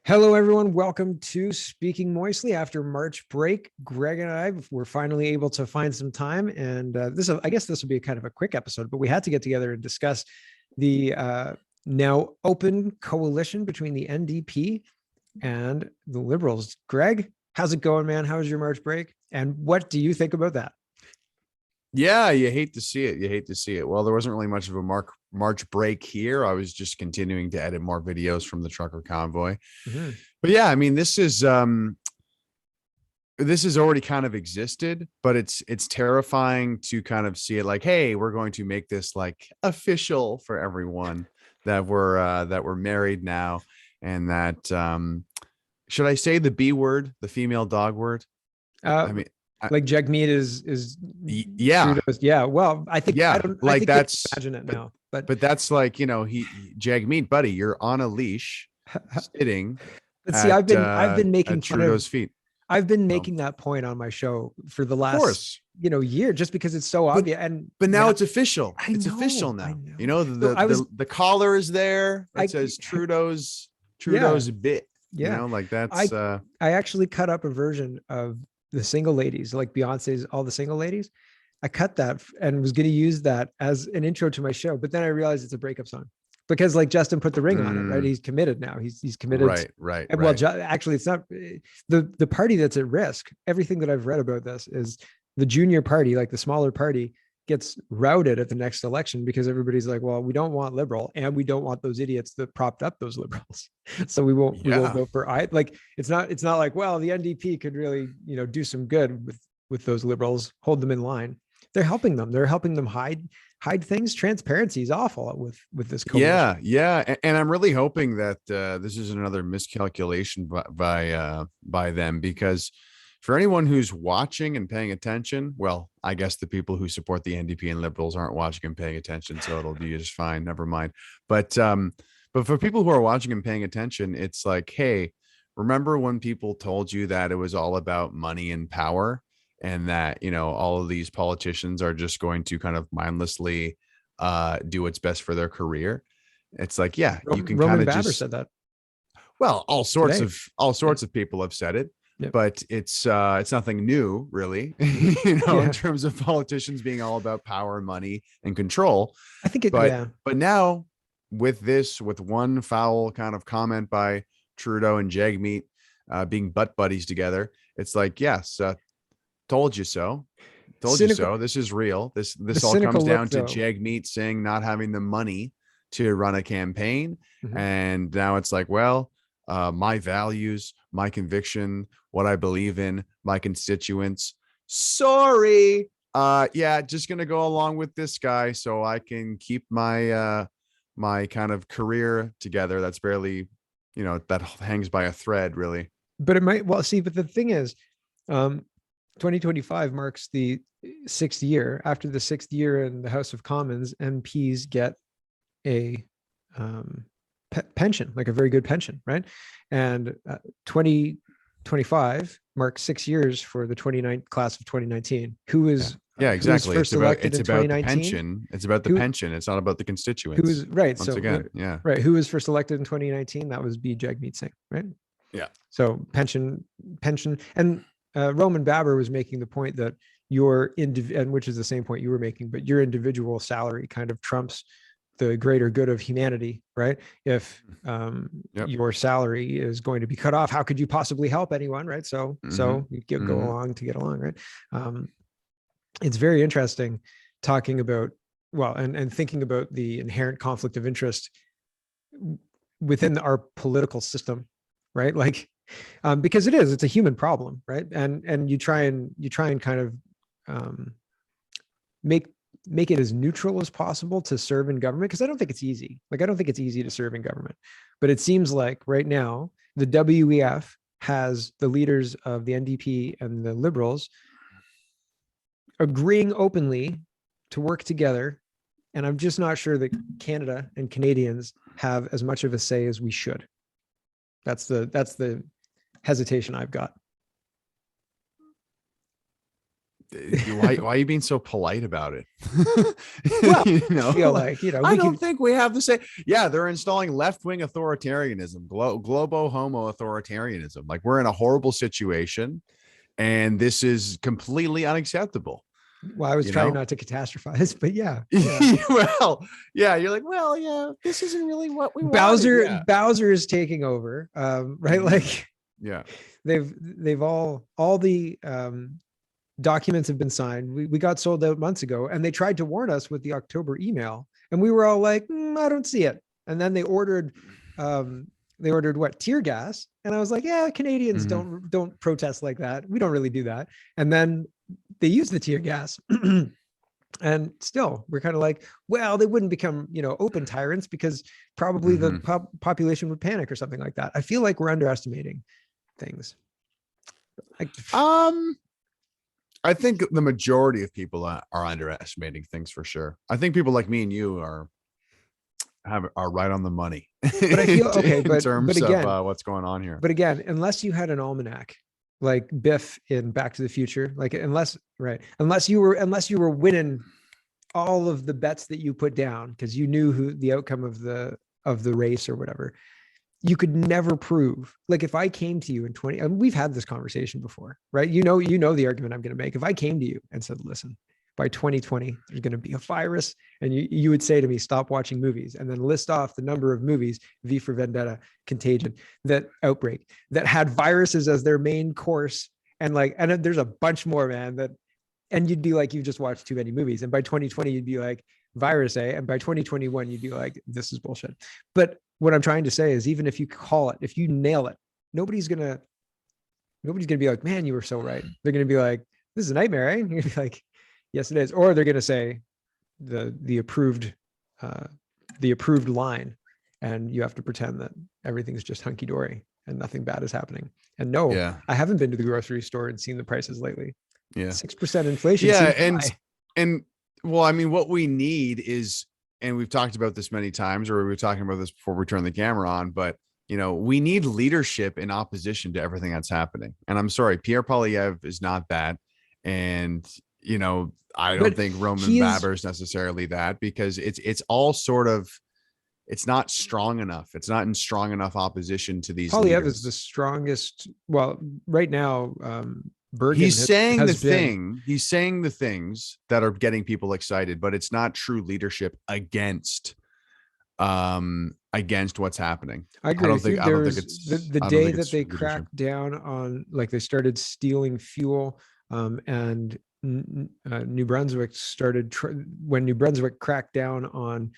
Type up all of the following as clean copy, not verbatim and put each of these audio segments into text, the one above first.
Hello, everyone. Welcome to Speaking Moistly. After March break, Greg and I were finally able to find some time, and I guess this will be a kind of a quick episode, but we had to get together and discuss the now open coalition between the NDP and the Liberals. Greg, how's it going, man? How was your March break, and what do you think about that? Yeah, you hate to see it. You hate to see it. Well, there wasn't really much of a March break here. I was just continuing to edit more videos from the trucker convoy. Mhm. But yeah, I mean, this has already kind of existed, but it's terrifying to kind of see it like, hey, we're going to make this like official for everyone that we're married now, and that should I say the B word, the female dog word? Uh, I mean, I, like Jagmeet is yeah, Trudeau's. Yeah. Well, I think I yeah, don't. I like think they can that's imagine it now, but but that's like, Jagmeet, buddy, you're on a leash sitting but see, I've been making at fun of. Trudeau's feet. I've been So making that point on my show for the of last, course, year, just because it's so but obvious. And but now now it's official. I It's official know, I now. You know. know, So I was, the collar is there. It I, says yeah, Trudeau's bit. You yeah. know, like I, that's I actually cut up a version of the single ladies, like Beyonce's All the Single Ladies. I cut that and was going to use that as an intro to my show, but then I realized it's a breakup song because like Justin put the ring on it, right? mm, He's committed now. He's committed. right, right, And well, right. actually, it's not the party that's at risk. Everything that I've read about this is the junior party, like the smaller party, gets routed at the next election because everybody's like, well, we don't want liberal, and we don't want those idiots that propped up those liberals, so we won't Yeah. vote for I. Like it's not like, well, the NDP could really do some good with those liberals, hold them in line. They're helping them. They're helping them hide things. Transparency is awful with this coalition. Yeah, and I'm really hoping that this is another miscalculation by them, because for anyone who's watching and paying attention, well, I guess the people who support the NDP and Liberals aren't watching and paying attention, so it'll be just fine. Never mind. But for people who are watching and paying attention, it's like, hey, remember when people told you that it was all about money and power, and that all of these politicians are just going to kind of mindlessly do what's best for their career? It's like, yeah, you can kind Roman of Baber just, said that well, today. all Yeah. sorts of people have said it, Yep. but it's nothing new, really. In Yeah. terms of politicians being all about power, money, and control. I think it. but Yeah. but now, with one foul kind of comment by Trudeau and Jagmeet being butt buddies together, it's like, yes, told you so. Told you Cynical. so. This is real. The This all cynical comes look, down to though. Jagmeet saying not having the money to run a campaign. Mhm. And now it's like, well, my values, my conviction, what I believe in, my constituents. Sorry. Yeah, just gonna go along with this guy so I can keep my kind of career together. That's barely, that hangs by a thread, really. But it might. Well, see, but the thing is, um, 2025 marks the sixth year. After the sixth year in the House of Commons, MPs get a pension, like a very good pension, right? And 2025 marks 6 years for the 29th class of 2019. Yeah. Yeah, Who was exactly. first elected It's in about the 2019? pension. It's about the Who pension. It's not about the who constituents. was right? Once So again, yeah. right, who was first elected in 2019? That was B. Jagmeet Singh, right? Yeah. So pension, and Roman Baber was making the point that and which is the same point you were making, but your individual salary kind of trumps the greater good of humanity, right? If Yep. your salary is going to be cut off, how could you possibly help anyone, right? So Hmm. you go Hmm. along to get along, right? It's very interesting talking about, well, and thinking about the inherent conflict of interest within our political system, right? Like, because it's a human problem, right? And you try and kind of um, make make it as neutral as possible to serve in government, because I don't think it's easy. Like, I don't think it's easy to serve in government, but it seems like right now the WEF has the leaders of the NDP and the Liberals agreeing openly to work together, and I'm just not sure that Canada and Canadians have as much of a say as we should. That's the hesitation I've got. why are you being so polite about it? Well, You I know, feel like, like, you know, I we don't can, think we have the same. Yeah, they're installing left-wing authoritarianism, globo homo authoritarianism. Like, we're in a horrible situation, and this is completely unacceptable. well, I was You trying know, not to catastrophize, but yeah, yeah. well, yeah, you're like, well, yeah, this isn't really what we wanted. Bowser, Yeah. Bowser is taking over, right? Mhm. Like Yeah. they've all the documents have been signed. We got sold out months ago, and they tried to warn us with the October email, and we were all like, I don't see it. And then um, they ordered what, tear gas, and I was like, yeah, Canadians Mhm. don't protest like that. We don't really do that. And then they used the tear gas. And still we're kind of like, well, they wouldn't become, open tyrants because probably the Mhm. population would panic or something like that. I feel like we're underestimating things. Like, Um, I think the majority of people are underestimating things for sure. I think people like me and you are right on the money but I feel okay, in but terms of again, what's going on here. unless you had an almanac like Biff in Back to the Future, like unless you were winning all of the bets that you put down because you knew who the outcome of the race or whatever, you could never prove. Like if I came to you in 20, and we've had this conversation before, right? You know the argument I'm going to make. If I came to you and said, listen, by 2020 there's going to be a virus, and you would say to me, stop watching movies, and then list off the number of movies, V for Vendetta, Contagion, that Outbreak, that had viruses as their main course, and there's a bunch more, man, that, and you'd be like, you just watched too many movies. And by 2020 you'd be like, virus A, and by 2021 you'd be like, this is bullshit. But what I'm trying to say is, even if you call it, if you nail it, nobody's gonna be like, man, you were so right. They're gonna be like, this is a nightmare, eh? You're gonna be like, yes, it is. Or they're gonna say the approved uh, the approved line, and you have to pretend that everything's just hunky dory and nothing bad is happening. And no, Yeah. I haven't been to the grocery store and seen the prices lately. Yeah. 6% inflation Yeah. seems high. And well, I mean, what we need is, and we've talked about this many times, or we were talking about this before we turned the camera on, but we need leadership in opposition to everything that's happening. And I'm sorry, Pierre Polyev is not that. And, I don't But think Roman he is Baber is necessarily that, because it's all sort of, it's not strong enough. It's not in strong enough opposition to these Polyev is the leaders. strongest. Well, right now, Bergen He's saying has been. he's saying the things that are getting people excited, but it's not true leadership against what's happening. I agree with you. I don't There think was it's the I don't day think that it's they leadership. cracked down on, like, they started stealing fuel, and New Brunswick when New Brunswick cracked down on,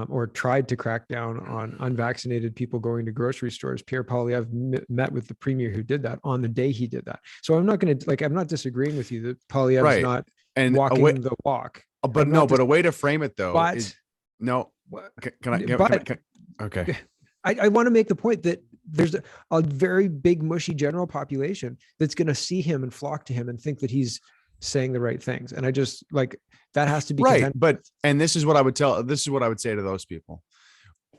or tried to crack down on unvaccinated people going to grocery stores. Pierre Polyev met with the premier who did that on the day he did that. So I'm not disagreeing with you that Polyev's Right. not And a way, walking the walk. but I'm no, not but dis- a way to frame it though but is no. but Okay. I want to make the point that there's a very big mushy general population that's going to see him and flock to him and think that he's saying the right things. And I just, like, that has to be Right. contended. And this is what I would say to those people.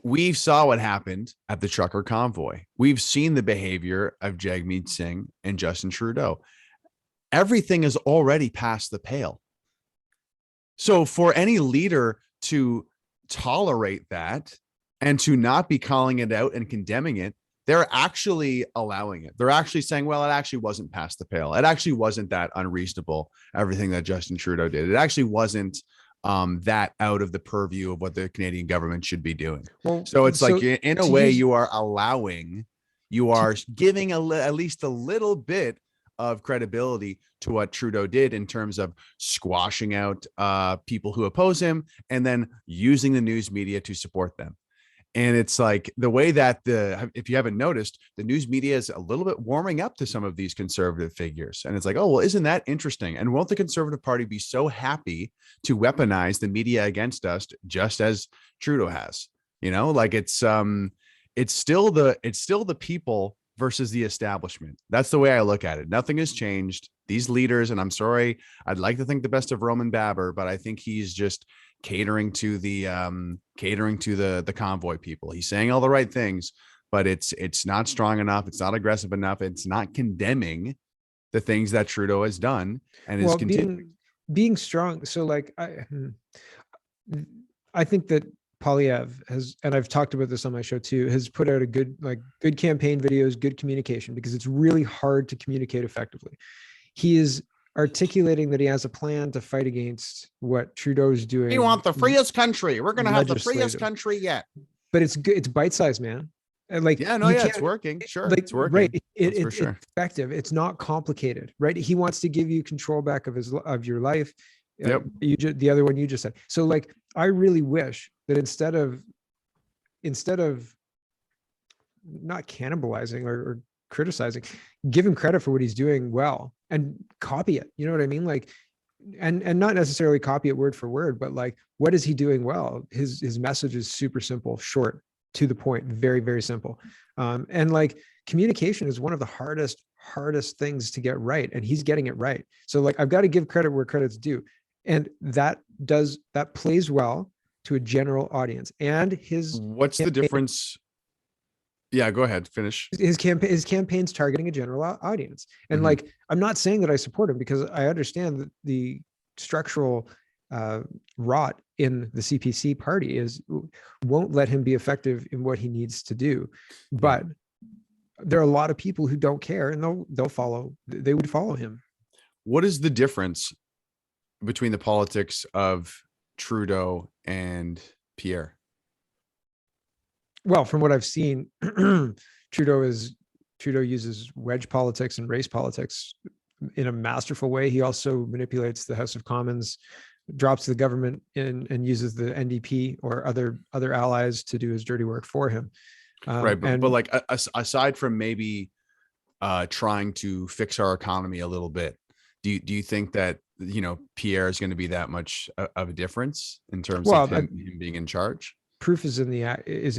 We saw what happened at the trucker convoy. We've seen the behavior of Jagmeet Singh and Justin Trudeau. Everything is already past the pale. So for any leader to tolerate that and to not be calling it out and condemning it, they're actually allowing it. They're actually saying, well, it actually wasn't past the pale. It actually wasn't that unreasonable, everything that Justin Trudeau did. It actually wasn't that out of the purview of what the Canadian government should be doing. Well, So it's like, so in a to way, use you are giving at least a little bit of credibility to what Trudeau did in terms of squashing out people who oppose him and then using the news media to support them. And it's like the way that if you haven't noticed, the news media is a little bit warming up to some of these conservative figures. And it's like, oh, well, isn't that interesting? And won't the Conservative Party be so happy to weaponize the media against us, just as Trudeau has? Like it's still the people versus the establishment. That's the way I look at it. Nothing has changed. These leaders, and I'm sorry, I'd like to think the best of Roman Baber, but I think he's just catering to the convoy people. He's saying all the right things, but it's not strong enough. It's not aggressive enough. It's not condemning the things that Trudeau has done and is Well, continuing. being strong. So like I think that Polyev has, and I've talked about this on my show too, has put out a good campaign videos, good communication, because it's really hard to communicate effectively. He is articulating that he has a plan to fight against what Trudeau's We doing want the freest country. We're going to have the freest legislative, country yet. but it's good. It's bite-sized, man. And like Yeah, no, you yeah, it's can't, working. Sure, like, it's right. working. That's for It's sure. effective. It's not complicated, right? He wants to give you control back of your life. Yep. The other one you just said. So like, I really wish that instead of not cannibalizing or criticizing, give him credit for what he's doing well and copy it. You know what I mean? Like, and not necessarily copy it word for word, but like, what is he doing well? His message is super simple, short, to the point, very, very simple. And like, communication is one of the hardest things to get right, and he's getting it right. So like, I've got to give credit where credit's due, and that plays well to a general audience. And What's the difference? Yeah, go ahead. Finish. his campaign's targeting a general audience. And Mhm. like, I'm not saying that I support him, because I understand that the structural rot in the CPC party won't let him be effective in what he needs to do. But there are a lot of people who don't care, and they would follow him. What is the difference between the politics of Trudeau and Pierre? Well, from what I've seen, Trudeau uses wedge politics and race politics in a masterful way. He also manipulates the House of Commons, drops the government and uses the NDP or other allies to do his dirty work for him. Right, but like aside from maybe trying to fix our economy a little bit, do you think that Pierre is going to be that much of a difference in terms of him being in charge? Proof is in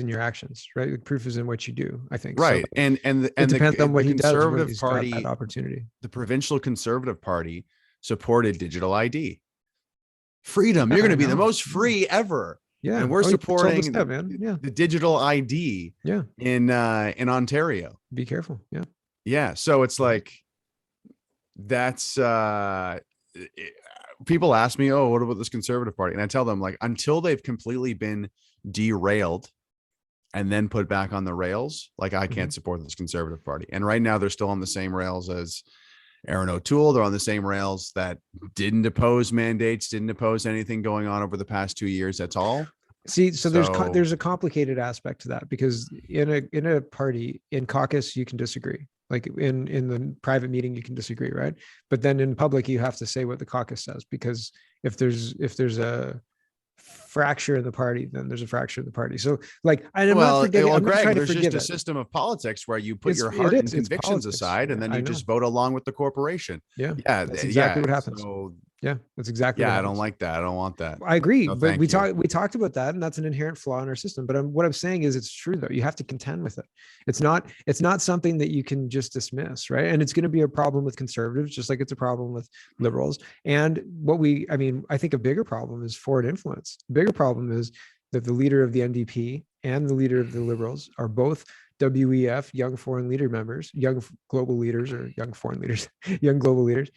your actions, right? Proof is in what you do, I think. Right. So and it depends on what he does when Conservative he's Party, got that opportunity. the provincial Conservative Party supported digital ID. Freedom. Yeah, You're going I to be the know. most free ever. Yeah. And we're supporting man. Yeah. the digital ID Yeah. in Ontario. Be careful. Yeah. Yeah. So it's like, that's people ask me, oh, what about this Conservative Party? And I tell them, like, until they've completely been derailed and then put back on the rails, like, I can't support this Conservative Party. And right now they're still on the same rails as Aaron O'Toole. They're on the same rails that didn't oppose mandates, didn't oppose anything going on over the past 2 years. That's all. See, so there's a complicated aspect to that, because in a party, in caucus, you can disagree. Like in the private meeting, you can disagree, right? But then in public, you have to say what the caucus says, because if there's a fracture in the party, then there's a fracture in the party. So like, I'm not forgetting. I'm not Greg, trying to there's forgive just a it. system of politics where you put your It heart and is. It's convictions politics. aside, and Yeah, then I you know. just vote along with the corporation. Yeah, Yeah, that's exactly what happens. So Yeah, that's exactly what yeah, I happens. don't like that. I don't want that. I agree, No, but thank you. we talked about that, and that's an inherent flaw in our system. But what I'm saying is, it's true though. You have to contend with it. It's not something that you can just dismiss, right? And it's going to be a problem with conservatives, just like it's a problem with liberals. And I think a bigger problem is foreign influence. The bigger problem is that the leader of the NDP and the leader of the liberals are both WEF, young foreign leader members, young global leaders, or young foreign leaders, young global leaders,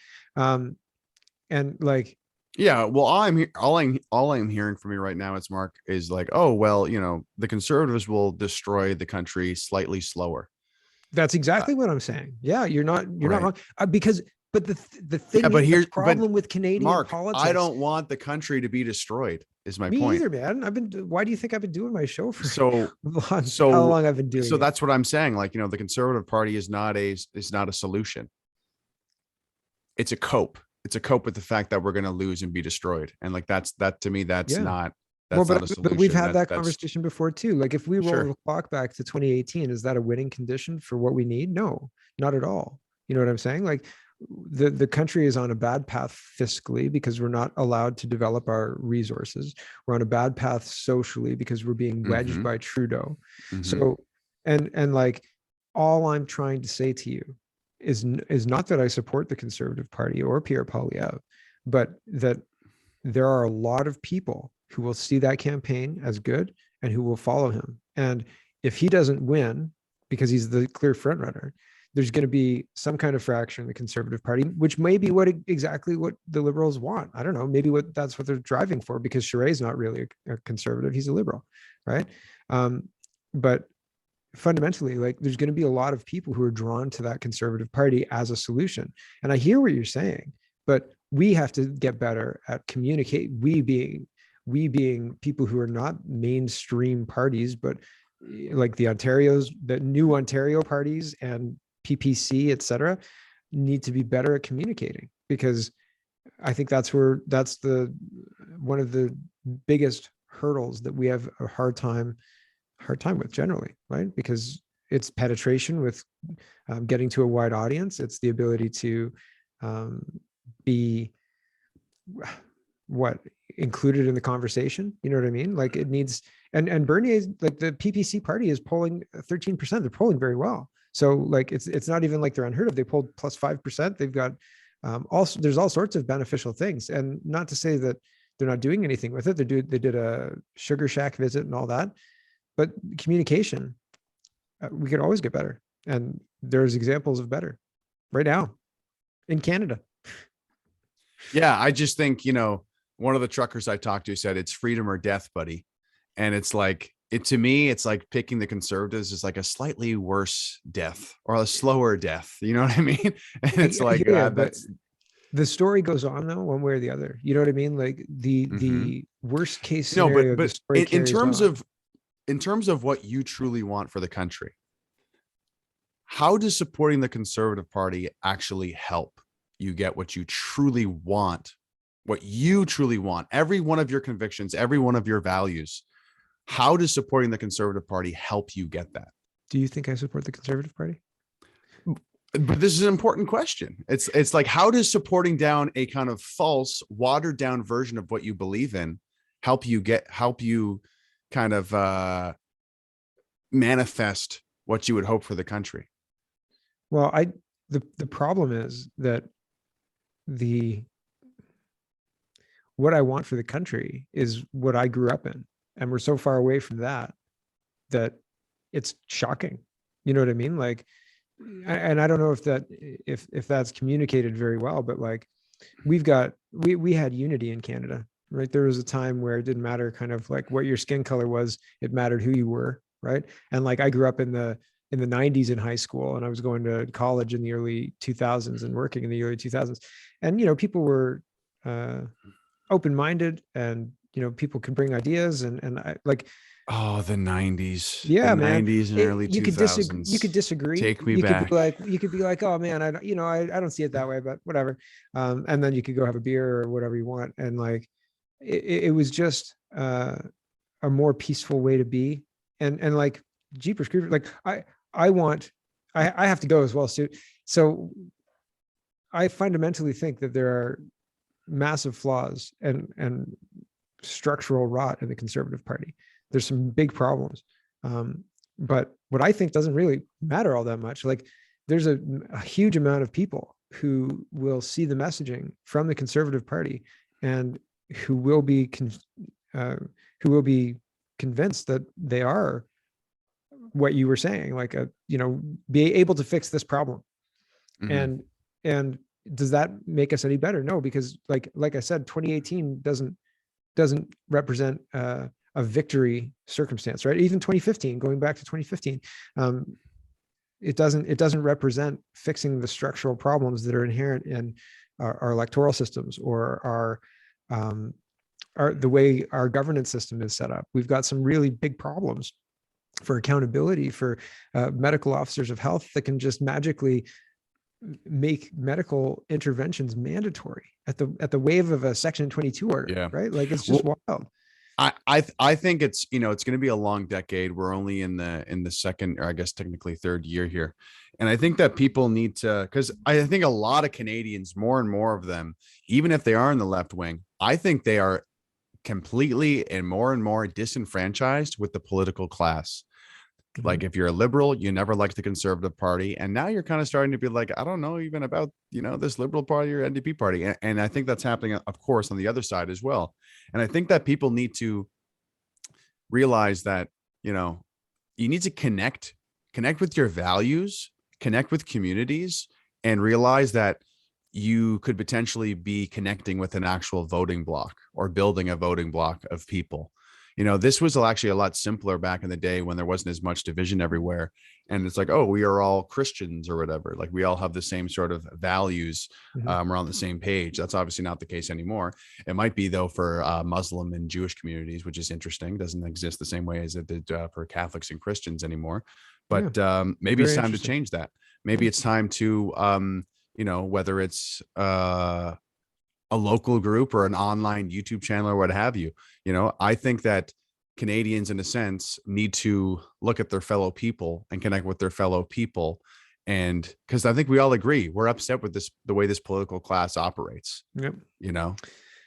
and like. Yeah, well, all I'm hearing from you right now, it's Mark, is like, oh, well, the conservatives will destroy the country slightly slower. That's exactly what I'm saying. Yeah, you're not Right. wrong, because but the thing, Yeah, the problem with Canadian Mark, politics. I don't want the country to be destroyed, is my Me point. either, man. Why do you think I've been doing my show for So how long I've been doing so it? that's what I'm saying. Like, the Conservative Party is not a solution. It's a cope. It's a cope with the fact that we're going to lose and be destroyed. And like, that to me, that's not a solution. But we've had that conversation before too. Like, if we roll the clock back to 2018, is that a winning condition for what we need? No, not at all. You know what I'm saying? Like, the country is on a bad path fiscally, because we're not allowed to develop our resources. We're on a bad path socially, because we're being wedged by Trudeau. So, and like, all I'm trying to say to you is not that I support the Conservative Party or Pierre Poilievre, but that there are a lot of people who will see that campaign as good and who will follow him. And if he doesn't win, because he's the clear front runner, there's going to be some kind of fraction in the Conservative Party, which may be exactly what the Liberals want. I don't know. Maybe that's what they're driving for, because Charest's not really a conservative; he's a liberal, right? But fundamentally, like, there's going to be a lot of people who are drawn to that Conservative Party as a solution. And I hear what you're saying, but we have to get better at communicate. We being people who are not mainstream parties, but like the new Ontario parties and PPC, et cetera, need to be better at communicating, because I think that's one of the biggest hurdles that we have a hard time with generally, right? Because it's penetration with getting to a wide audience. It's the ability to be included in the conversation. You know what I mean? Like, it needs, and Bernier, like, the PPC party is polling 13%. They're polling very well. So like, it's not even like they're unheard of. They polled plus 5%. They've got also, there's all sorts of beneficial things, and not to say that they're not doing anything with it. They did a Sugar Shack visit and all that, but communication, we could always get better. And there's examples of better right now in Canada. Yeah, I just think, one of the truckers I talked to said it's freedom or death, buddy. And it's like, to me, it's like picking the Conservatives is like a slightly worse death or a slower death. You know what I mean? And it's like, but the story goes on though, one way or the other. You know what I mean? Like, the worst case scenario, but in terms of what you truly want for the country, how does supporting the Conservative Party actually help you get what you truly want? Every one of your convictions, every one of your values. How does supporting the Conservative Party help you get that? Do you think I support the Conservative Party? But this is an important question. It's like, how does supporting down a kind of false, watered down version of what you believe in help you kind of manifest what you would hope for the country? Well, the problem is that what I want for the country is what I grew up in, and we're so far away from that it's shocking. You know what I mean? Like, and I don't know if that's communicated very well, but like, we had unity in Canada, right? There was a time where it didn't matter kind of like what your skin color was, it mattered who you were, right? And like, I grew up in the 90s in high school, and I was going to college in the early 2000s and working in the early 2000s. And, people were open-minded, and, people could bring ideas, and I like, oh, the 90s. yeah, the man. 90s and early 2000s. You could disagree. Take me you back. You could be like, oh man, I don't, I don't see it that way, but whatever. And then you could go have a beer or whatever you want. And like, it was just a more peaceful way to be. And like, Jeepers Creepers, like, I have to go as well, Stu. So I fundamentally think that there are massive flaws and structural rot in the Conservative Party. There's some big problems. But what I think doesn't really matter all that much. Like, there's a huge amount of people who will see the messaging from the Conservative Party, and who will be convinced that they are what you were saying, like, be able to fix this problem. Mm-hmm. And does that make us any better? No, because like I said, 2018 doesn't represent a victory circumstance, right? Even 2015, going back to 2015, it doesn't represent fixing the structural problems that are inherent in our electoral systems, or the way our governance system is set up. We've got some really big problems for accountability, for medical officers of health that can just magically make medical interventions mandatory at the wave of a Section 22 order. Yeah. Right? Like, it's just wild. I think it's going to be a long decade. We're only in the second, or I guess technically third year here. And I think that people need to, because I think a lot of Canadians, more and more of them, even if they are in the left wing, I think they are completely and more disenfranchised with the political class. Mm-hmm. Like, if you're a liberal, you never liked the Conservative Party. And now you're kind of starting to be like, I don't know even about, this Liberal Party or NDP Party. And I think that's happening, of course, on the other side as well. And I think that people need to realize that, you need to connect with your values, connect with communities and realize that you could potentially be connecting with an actual voting block or building a voting block of people. This was actually a lot simpler back in the day when there wasn't as much division everywhere. And it's like, oh, we are all Christians or whatever. Like we all have the same sort of values. We're on the same page. That's obviously not the case anymore. It might be though for Muslim and Jewish communities, which is interesting. It doesn't exist the same way as it did for Catholics and Christians anymore. But maybe it's time to change that. Maybe it's time to, whether it's a local group or an online YouTube channel or what have you. I think that Canadians, in a sense, need to look at their fellow people and connect with their fellow people. And because I think we all agree, we're upset with the way this political class operates, Yep.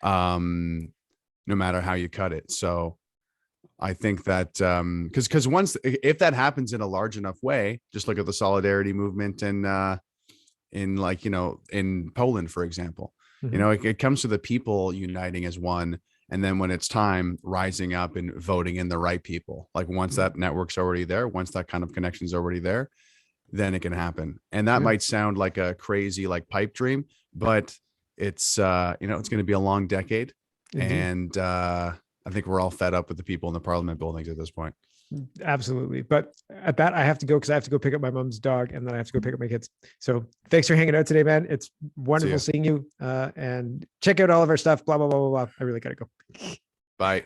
No matter how you cut it. So I think that because if that happens in a large enough way, just look at the solidarity movement in Poland, for example. It comes to the people uniting as one. And then when it's time, rising up and voting in the right people. Like once that network's already there, once that kind of connection is already there, then it can happen. And that might sound like a crazy, like pipe dream, but it's, it's going to be a long decade. Indeed. And I think we're all fed up with the people in the parliament buildings at this point. Absolutely. But at that, I have to go because I have to go pick up my mom's dog and then I have to go pick up my kids. So thanks for hanging out today, man. It's wonderful seeing you. And check out all of our stuff, blah, blah, blah, blah, blah. I really got to go. Bye.